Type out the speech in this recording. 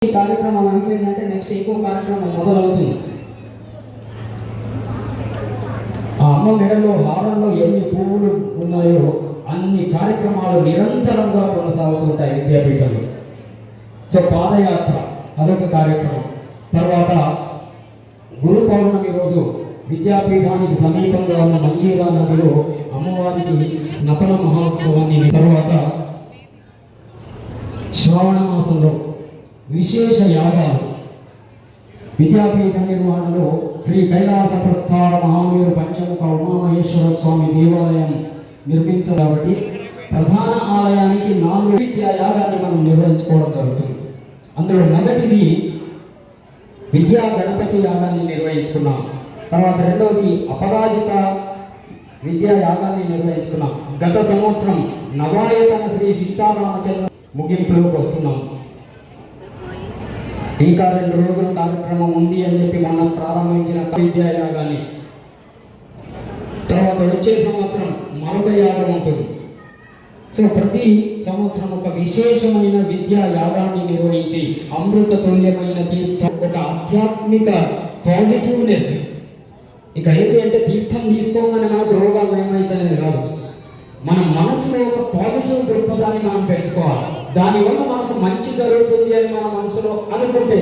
ఈ కార్యక్రమం అయిపోయిందంటే నెక్స్ట్ ఇంకో కార్యక్రమం మొదలవుతుంది. ఆ అమ్మ మెడలో హారంలో ఎన్ని పువ్వులు ఉన్నాయో అన్ని కార్యక్రమాలు నిరంతరంగా కొనసాగుతుంటాయి విద్యాపీఠంలో. సో పాదయాత్ర అదొక కార్యక్రమం. తర్వాత గురు పౌర్ణమి రోజు విద్యాపీఠానికి సమీపంగా ఉన్న మంజీరా నదిలో అమ్మవారికి స్నపన మహోత్సవాన్ని, తర్వాత శ్రావణ మాసంలో విశేష యాగాలు, విద్యాపీఠ నిర్వహణలో శ్రీ కైలాస ప్రస్థాన మహావీరు పంచముఖ ఉమామహేశ్వర స్వామి దేవాలయం నిర్మించారు కాబట్టి ప్రధాన ఆలయానికి 4 విద్యా యాగాన్ని మనం నిర్వహించుకోవడం జరుగుతుంది. అందులో మొదటిది విద్యా గణపతి యాగాన్ని నిర్వహించుకున్నాం. తర్వాత రెండవది అపరాజిత విద్యా యాగాన్ని నిర్వహించుకున్నాం. గత సంవత్సరం నవాయతన శ్రీ సీతారామచంద్ర ముగింపులోకి వస్తున్నాం. ఇంకా 2 రోజుల కార్యక్రమం ఉంది అని చెప్పి మనం ప్రారంభించిన విద్యా యాగాన్ని, తర్వాత వచ్చే సంవత్సరం మరొక యాగం ఉంటుంది. సో ప్రతి సంవత్సరం ఒక విశేషమైన విద్యా యాగాన్ని నిర్వహించి అమృత తుల్యమైన తీర్థం, ఒక ఆధ్యాత్మిక పాజిటివ్నెస్. ఇక ఏంటి అంటే తీర్థం తీసుకోగానే మనకు రోగాలు ఏమైతేనేది కాదు, మన మనసులో ఒక పాజిటివ్ దృక్పథాన్ని మనం పెంచుకోవాలి. దానివల్ల మనకు మంచి జరుగుతుంది అని మన మనసులో అనుకుంటే